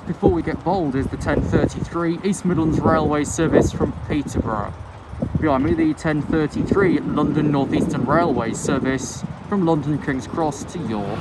just before we get bold is the 1033 East Midlands Railway service from Peterborough. Behind me, the 1033 London North Eastern Railway service from London King's Cross to York.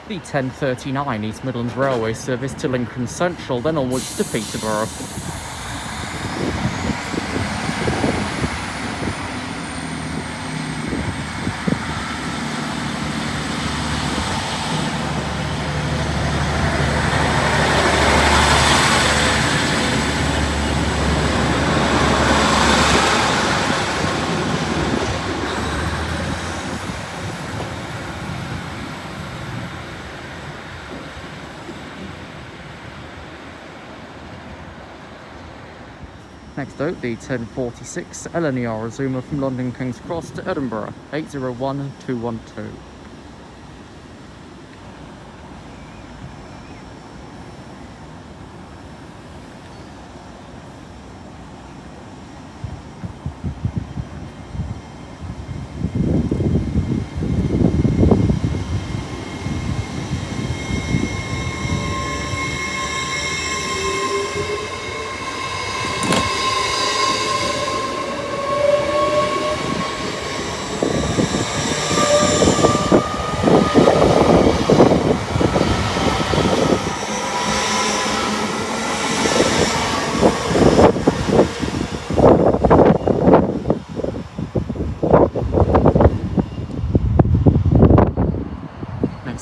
The 1039 East Midlands Railway service to Lincoln Central, then onwards to Peterborough. Next out, the 1046 LNER Zoomer from London King's Cross to Edinburgh, 801212.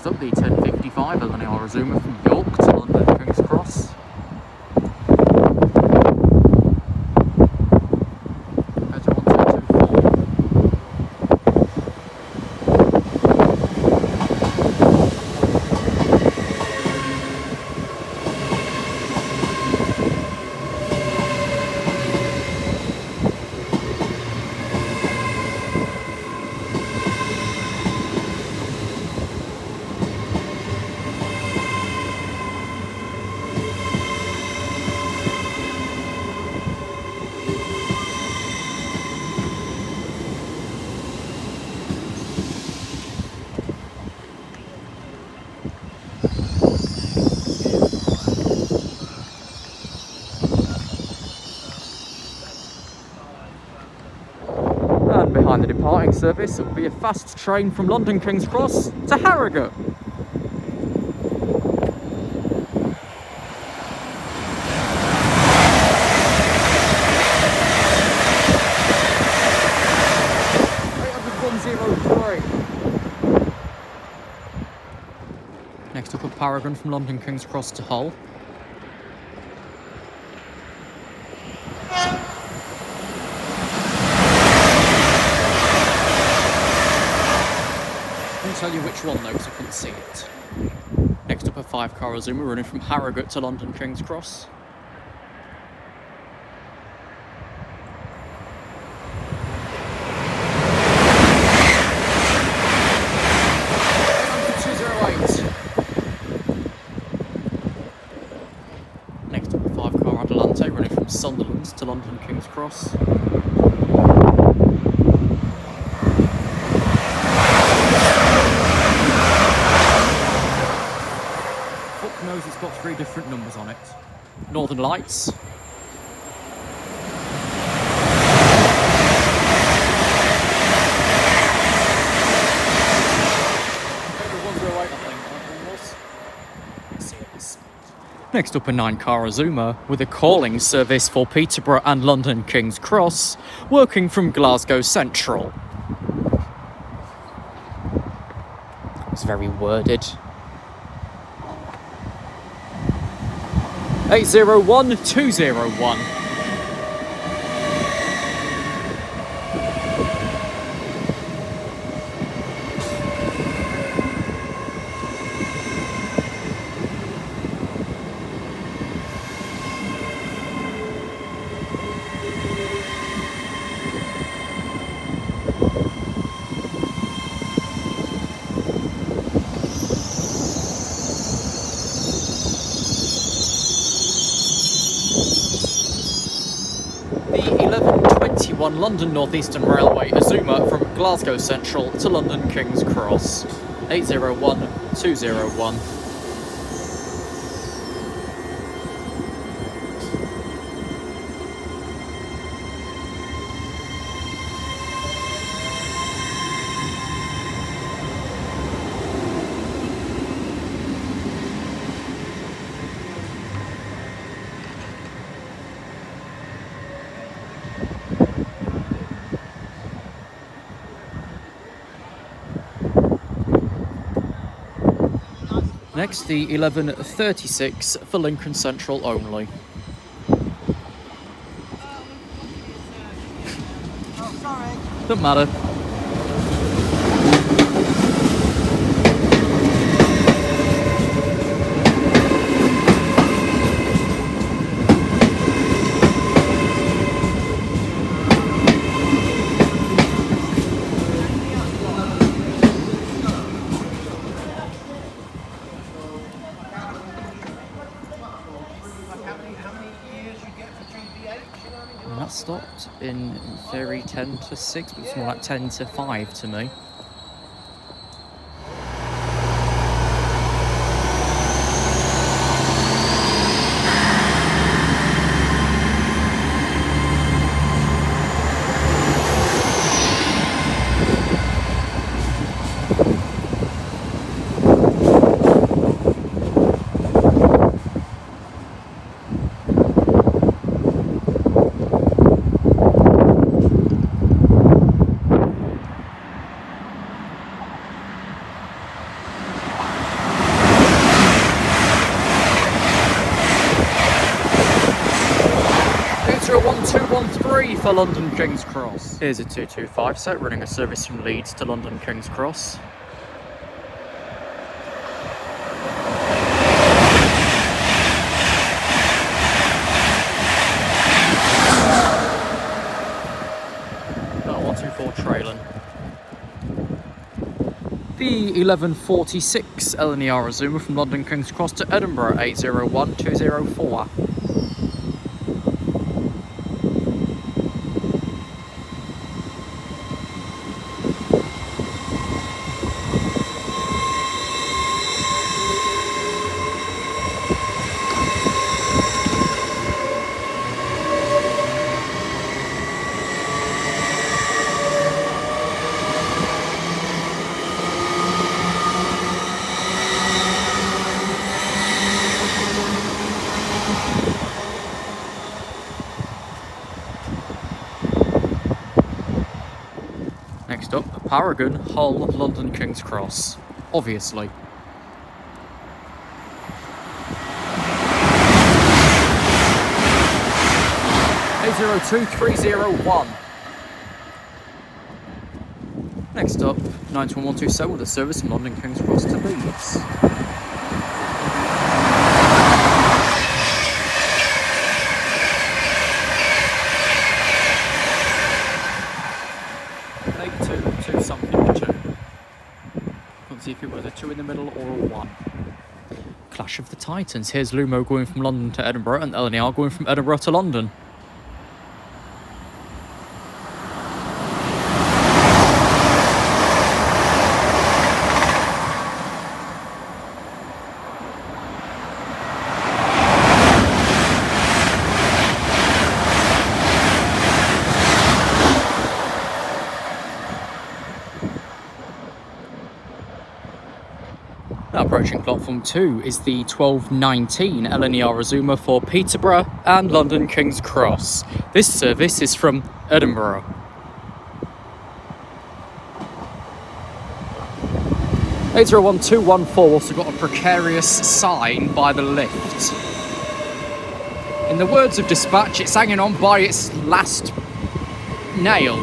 Up the 1055 LNER Zoomer from York to London King's Cross. Behind the departing service, it will be a fast train from London King's Cross to Harrogate. Next up, a Paragon from London King's Cross to Hull. Tell you which one though because I couldn't see it. Next up a 5-car Azuma running from Harrogate to London King's Cross. Next up a 5-car Adelante running from Sunderland to London King's Cross. Fuck knows it's got 3 different numbers on it. Northern Lights. Next up a 9-car Azuma with a calling service for Peterborough and London King's Cross, working from Glasgow Central. It's very worded. 801201. The 1121 London North Eastern Railway Azuma from Glasgow Central to London King's Cross. 801201. Next, the 1136 for Lincoln Central only. Oh, sorry. Doesn't matter. And that stopped in theory 10 to 6, but it's more like 10 to 5 to me. Peterborough 1213 for London King's Cross. Here's a 225 set running a service from Leeds to London King's Cross. That 124 trailing. The 1146 LNER Azuma from London King's Cross to Edinburgh 801204. Next up, Paragon, Hull, London King's Cross. Obviously. Hey, 02301. Next up, 91127 with a service from London King's Cross to Leeds. Two something to 2. Can't see if it was a 2 in the middle or a 1. Clash of the Titans. Here's Lumo going from London to Edinburgh and LNER going from Edinburgh to London. Approaching platform 2 is the 1219 LNER Azuma for Peterborough and London King's Cross. This service is from Edinburgh. (801-214) also got a precarious sign by the lift. In the words of dispatch, it's hanging on by its last nail.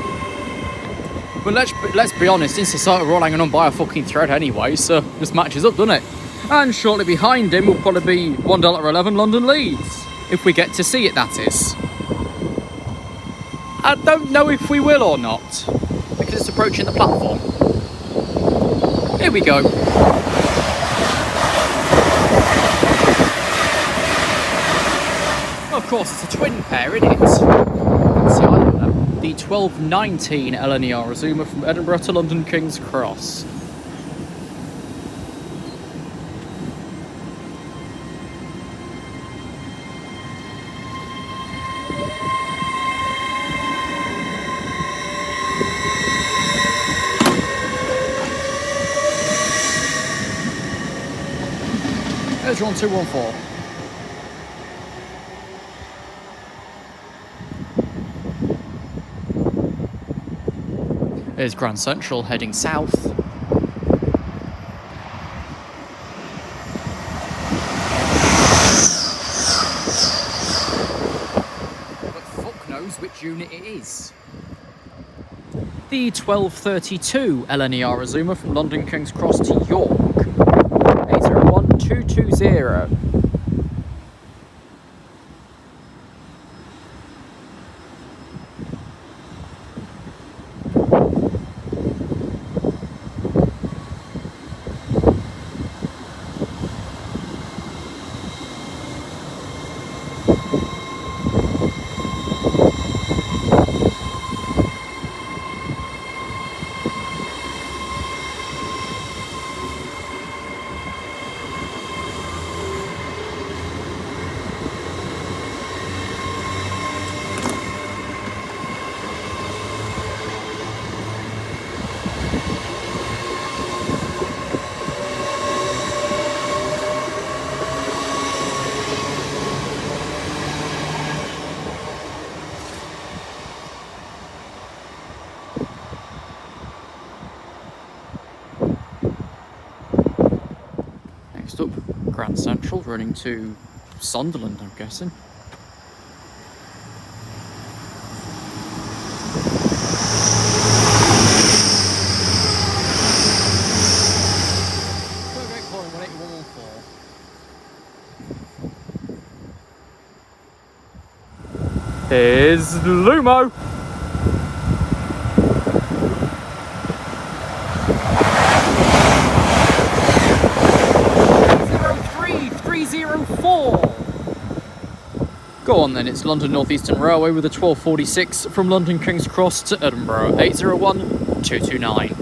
But let's be honest, in society we're all hanging on by a fucking thread anyway, so this matches up, doesn't it? And shortly behind him will probably be 1 Delta 11 London Leeds. If we get to see it, that is. I don't know if we will or not, because it's approaching the platform. Here we go. Of course, it's a twin pair, isn't it? Let's see either of them. The 1219 LNER Azuma from Edinburgh to London King's Cross. There's your 214. There's Grand Central heading south. But fuck knows which unit it is. The 1232 LNER Azuma from London King's Cross to York. 801-220. Next up, Grand Central running to Sunderland, I'm guessing. Here's Lumo. Go on then, it's London North Eastern Railway with a 1246 from London King's Cross to Edinburgh, 801-229.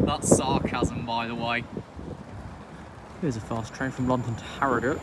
That's sarcasm, by the way. Here's a fast train from London to Harrogate.